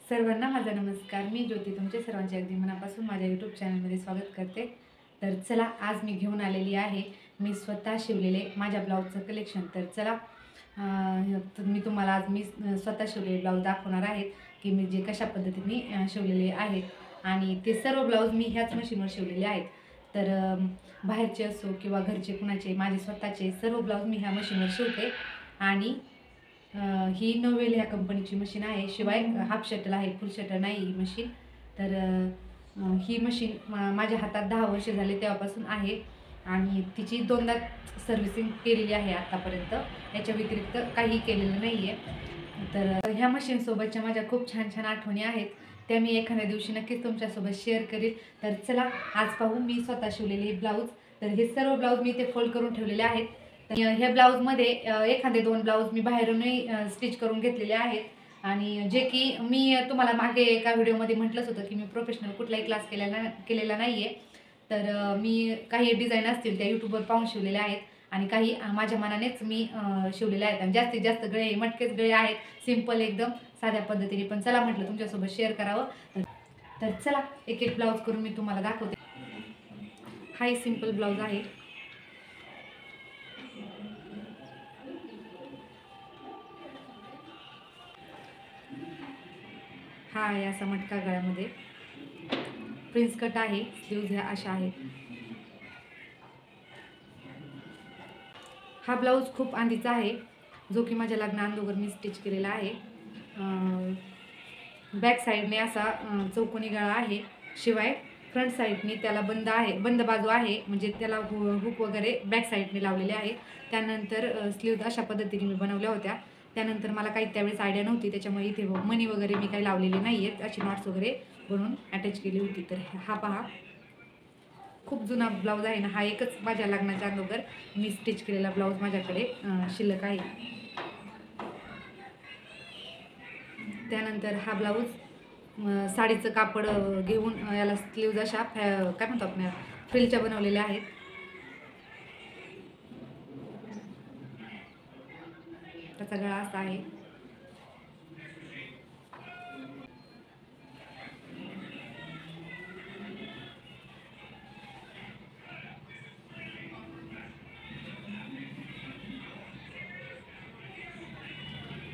सर्वांना माझा नमस्कार. मी ज्योती तुमचे सर्वांचे अगदी मनापासून माझ्या यूट्यूब चॅनलमध्ये स्वागत करते. तर चला, आज मी घेऊन आलेली आहे मी स्वतः शिवलेले माझ्या ब्लाऊजचं कलेक्शन. तर चला, मी तुम्हाला आज स्वतः शिवलेले ब्लाऊज दाखवणार आहे की मी जे कशा पद्धतीने शिवलेले आहेत आणि ते सर्व ब्लाऊज मी ह्याच मशीनवर शिवलेले आहेत. तर बाहेरचे असो किंवा घरचे कुणाचे, माझे स्वतःचे सर्व ब्लाऊज मी ह्या मशीनवर शिवते. आणि ही नोवेल ह्या कंपनीची मशीन आहे. शिवाय हाफ शटल आहे, फुल शटल नाही ही मशीन. तर ही मशीन माझ्या हातात 10 वर्ष झाले तेव्हापासून आहे आणि तिची 2दा सर्व्हिसिंग केलेली आहे आतापर्यंत. याच्या व्यतिरिक्त काही केलेलं नाही आहे. तर ह्या मशीनसोबतच्या माझ्या खूप छान छान आठवणी आहेत, त्या मी एखाद्या दिवशी नक्कीच तुमच्यासोबत शेअर करीन. तर चला, आज पाहू मी स्वतः शिवलेले ब्लाऊज. तर हे सर्व ब्लाऊज मी इथे फोल्ड करून ठेवलेले आहेत. तर ह्या ब्लाऊजमध्ये एखादे 2 ब्लाऊज मी बाहेरूनही स्टिच करून घेतलेले आहेत. आणि जे की मी तुम्हाला मागे एका व्हिडिओमध्ये म्हटलंच होतं की मी प्रोफेशनल कुठलाही क्लास केलेला नाही आहे. तर मी काही डिझाईन असतील त्या यूट्यूबवर पाहून शिवलेल्या आहेत आणि काही माझ्या मनानेच मी शिवलेल्या आहेत. आणि जास्तीत जास्त गळे मटकेच गळे आहेत, सिंपल एकदम साध्या पद्धतीने. पण चला, म्हटलं तुमच्यासोबत शेअर करावं. तर चला, एक एक ब्लाऊज करून मी तुम्हाला दाखवते. हा एक सिंपल ब्लाऊज आहे. हा आहे असा मटका गळ्यामध्ये, प्रिन्स कट आहे. स्लीव्ज ह्या अशा आहेत. हा ब्लाऊज खूप आधीचा आहे, जो की माझ्या लग्नाअगोदर मी स्टिच केलेला आहे. बॅक साईडने असा चौकोनी गळा आहे. शिवाय फ्रंट साईडने त्याला बंद बाजू आहे, म्हणजे त्याला हुक वगैरे बॅक साईडने लावलेले आहे. त्यानंतर स्लीव्ज अशा पद्धतीने मी बनवल्या होत्या. त्यानंतर मला काही त्यावेळेस आयडिया नव्हती, त्याच्यामुळे इथे मणी वगैरे मी काही लावलेले नाही आहेत. अशी नॉट्स वगैरे बनवून अटॅच केली होती. तर हा पहा, खूप जुना ब्लाऊज आहे ना. हा एकच माझ्या लग्नाच्या अगोदर मी स्टिच केलेला ब्लाऊज माझ्याकडे शिल्लक आहे. त्यानंतर हा ब्लाऊज साडीचं कापड घेऊन याला स्लीव्ज अशा काय म्हणतो आपण, फ्रिलच्या बनवलेल्या आहेत. त्याचा गळा असा आहे.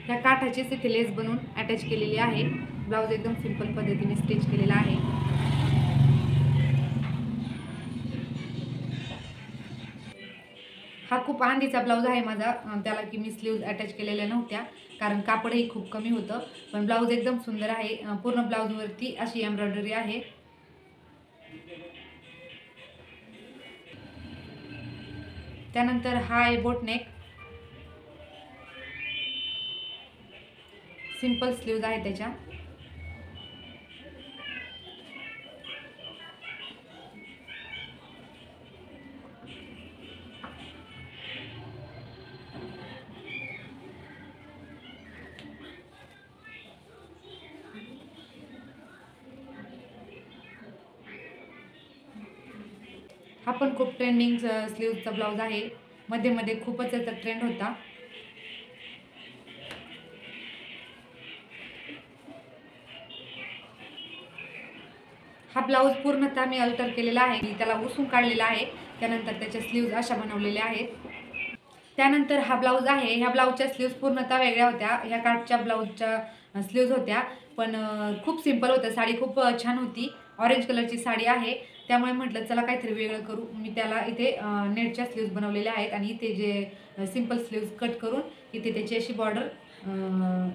ह्या काठाचीच इथे लेस बनवून अटॅच केलेली आहे. ब्लाऊज एकदम सिंपल पद्धतीने स्टिच केलेला आहे. हा खूप आधीचा ब्लाऊज आहे माझा. त्याला की मी स्लीव्ज अटॅच केलेल्या नव्हत्या, कारण कापडही खूप कमी होतं. पण ब्लाऊज एकदम सुंदर आहे. पूर्ण ब्लाऊजवरती अशी एम्ब्रॉयडरी आहे. त्यानंतर हा आहे बोटनेक. सिंपल स्लीव्ज आहे त्याच्या. हा पण खूप ट्रेंडिंग स्लीव्जचा ब्लाऊज आहे. मध्ये मध्ये खूपच याचा ट्रेंड होता. हा ब्लाऊज पूर्णतः मी अल्टर केलेला आहे. त्याला उसून काढलेला आहे. त्यानंतर त्याच्या स्लीव्ज अशा बनवलेल्या आहेत. त्यानंतर हा ब्लाऊज आहे. ह्या ब्लाऊजच्या स्लीव्ज पूर्णतः वेगळ्या होत्या. ह्या काठच्या ब्लाऊजच्या स्लीव्ज होत्या, पण खूप सिंपल होत्या. साडी खूप छान होती. ऑरेंज कलरची साडी आहे, त्यामुळे म्हटलं चला काहीतरी वेगळं करू. मी त्याला इथे नेटच्या स्लीव्ज बनवलेल्या आहेत आणि इथे जे सिंपल स्लीव्ज कट करून इथे त्याची अशी बॉर्डर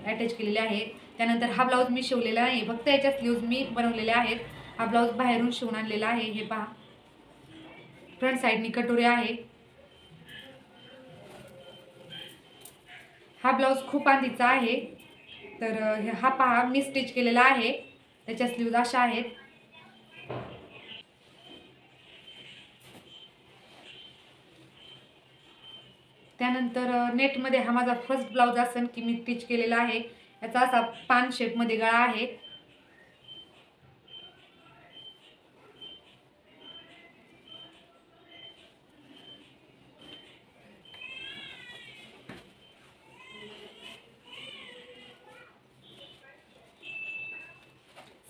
अटॅच केलेली आहे. त्यानंतर हा ब्लाऊज मी शिवलेला नाही, फक्त याच्या स्लीव्ज मी बनवलेल्या आहेत. हा ब्लाऊज बाहेरून शिवून आणलेला आहे. हे पहा, फ्रंट साईडनी कटोरी आहे. हा ब्लाऊज खूप आधीचा आहे. तर हा पहा, मी स्टिच केलेला आहे. त्याच्या स्लीव्ज अशा आहेत. त्यानंतर नेटमध्ये हा माझा फर्स्ट ब्लाऊज असेल की मी स्टिच केलेला आहे. याचा असा पान शेपमध्ये गळा आहे.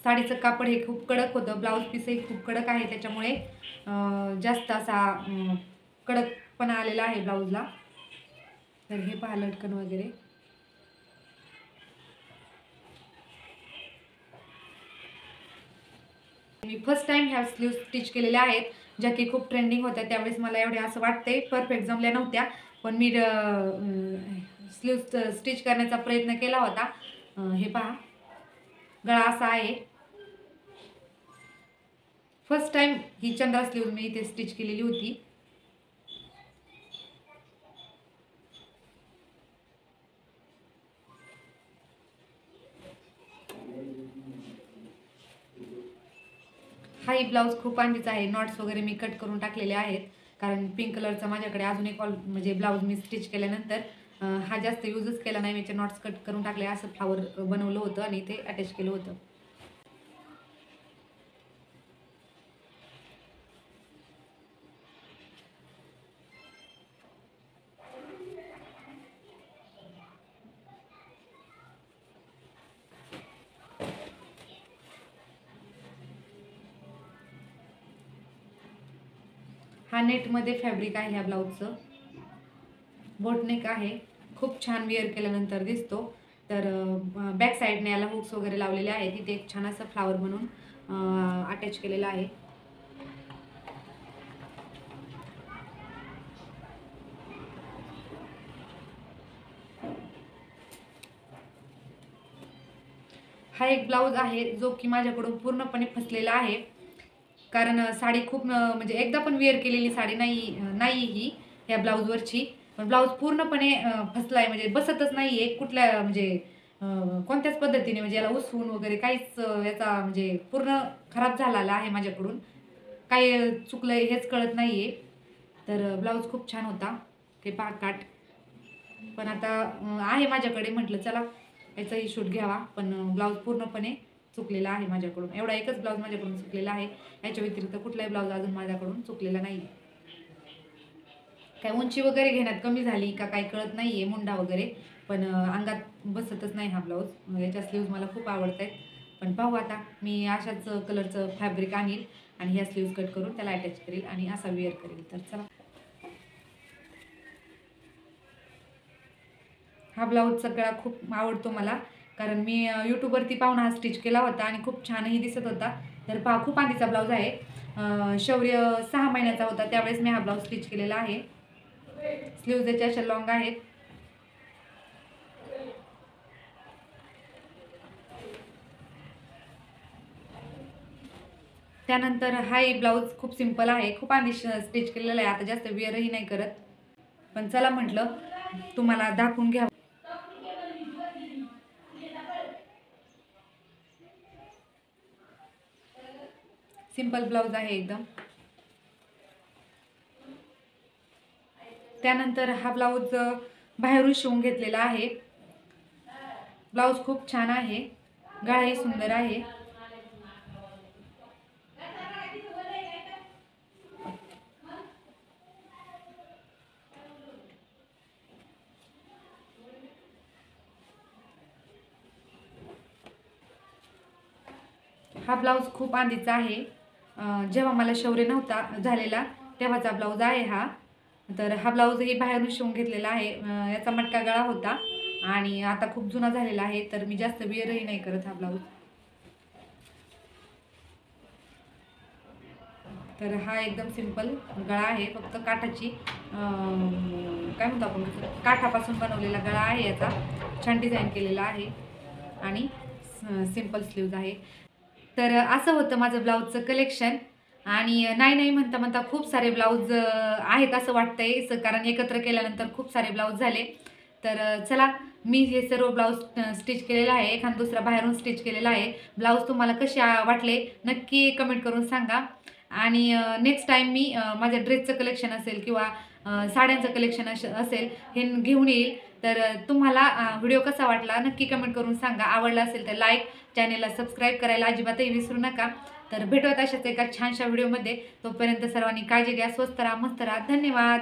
साडीचं कापड हे खूप कडक होतं, ब्लाऊज पीसही खूप कडक आहे, त्याच्यामुळे जास्त असा कडकपणा आलेला आहे ब्लाऊजला. तर हे पहा लटकन वगैरे. मी फर्स्ट टाइम ह्या स्लीव स्टिच केलेल्या आहेत, ज्या की खूप ट्रेंडिंग होत्या. त्यावेळेस मला एवढ्या असं वाटतंय परफेक्ट जमल्या नव्हत्या, पण मी स्लीव स्टिच करण्याचा प्रयत्न केला होता. हे पहा गळा असा आहे. फर्स्ट टाइम ही चंद्रा स्लीव मी इथे स्टिच केलेली होती. हाही ब्लाऊज खूप आधीचा आहे. नॉट्स वगैरे मी कट करून टाकलेले आहेत, कारण पिंक कलरचा माझ्याकडे अजून एक म्हणजे ब्लाऊज मी स्टिच केल्यानंतर हा जास्त यूजच केला नाही. मी नॉट्स कट करून टाकले, असं फ्लावर बनवलं होतं आणि ते अटॅच केलं होतं. हा नेटमध्ये फॅब्रिक आहे ह्या ब्लाऊजचं. बोटनेक आहे, खूप छान वेअर केल्यानंतर दिसतो. तर बॅक साईडने याला हुक्स वगैरे लावलेले आहेत. तिथे एक छान असं फ्लावर बनवून अटॅच केलेला आहे. हा एक ब्लाऊज आहे जो की माझ्याकडून पूर्णपणे फसलेला आहे, कारण साडी खूप म्हणजे एकदा पण वेअर केलेली साडी नाही ही या ब्लाऊजवरची. पण ब्लाऊज पूर्णपणे फसलाय, म्हणजे बसतच नाही आहे कुठल्या म्हणजे कोणत्याच पद्धतीने, म्हणजे याला उसवून वगैरे काहीच याचा म्हणजे पूर्ण खराब झालेला आहे माझ्याकडून. काय चुकलंय हेच कळत नाही आहे. तर ब्लाऊज खूप छान होता, ते काठ. पण आता आहे माझ्याकडे, म्हटलं चला याचाही शूट घ्यावा. पण ब्लाऊज पूर्णपणे चुकलेला आहे माझ्याकडून. एवढा एकच ब्लाऊज माझ्याकडून चुकलेला आहे, याच्या व्यतिरिक्त कुठलाही ब्लाऊज अजून माझ्याकडून चुकलेला नाही. काय उंची वगैरे घेण्यात कमी झाली का काही कळत नाही आहे, मुंडा वगैरे, पण अंगात बसतच नाही हा ब्लाऊज. याच्या स्लीव्ज मला खूप आवडत आहेत. पण पाहू आता, मी अशाच कलरचं फॅब्रिक आणील आणि ह्या स्लीव्ज कट करून त्याला अटॅच करेल आणि असा वेअर करेल. तर चला, हा ब्लाऊजचा गळा खूप आवडतो मला, कारण मी यूट्यूबवरती पाहून हा स्टिच केला होता आणि खूप छानही दिसत होता. तर पहा, खूप आधीचा ब्लाऊज आहे. शौर्य 6 महिन्याचा होता त्यावेळेस मी हा ब्लाऊज स्टिच केलेला आहे. स्लीव्ज याच्या अशा लॉंग आहेत. त्यानंतर हा एक ब्लाऊज खूप सिंपल आहे, खूप आधी स्टिच केलेला आहे, आता जास्त वेअरही नाही करत. पण चला म्हटलं तुम्हाला दाखवून घ्या. सिंपल ब्लाऊज आहे एकदम. त्यानंतर हा ब्लाऊज बाहेरून शिवून घेतलेला आहे. ब्लाऊज खूप छान आहे, गळाही सुंदर आहे. हा ब्लाऊज खूप आधीचा आहे, जेव्हा मला शौर्य नव्हता झालेला तेव्हाचा ब्लाऊज आहे हा. तर हा ब्लाऊजही बाहेरून शिवून घेतलेला आहे. याचा मटका गळा होता आणि आता खूप जुना झालेला आहे, तर मी जास्त वेअरही नाही करत हा ब्लाऊज. तर हा एकदम सिंपल गळा आहे, फक्त काठाची काय म्हणतो आपण, काठापासून बनवलेला गळा आहे. याचा छान डिझाईन केलेला आहे आणि सिंपल स्लीव्ज आहे. तर असं होतं माझं ब्लाऊजचं कलेक्शन. आणि नाही म्हणता म्हणता खूप सारे ब्लाऊज आहेत असं वाटतंय, कारण एकत्र केल्यानंतर खूप सारे ब्लाऊज झाले. तर चला, मी हे सर्व ब्लाऊज स्टिच केलेला आहे, एखादा दुसरा बाहेरून स्टिच केलेला आहे. ब्लाऊज तुम्हाला कसे वाटले नक्की कमेंट करून सांगा. आणि नेक्स्ट टाईम मी माझ्या ड्रेसचं कलेक्शन असेल किंवा साड्यांचं कलेक्शन असेल हे घेऊन येईल. तर तुम्हाला व्हिडिओ कसा वाटला नक्की कमेंट करून सांगा. आवडला असेल तर लाईक, चॅनेलला सबस्क्राईब करायला अजिबातही विसरू नका. तर भेटूयात अशाच एका छानशा व्हिडिओमध्ये. तोपर्यंत सर्वांनी काळजी घ्या, स्वस्त राहा, मस्त राहा. धन्यवाद.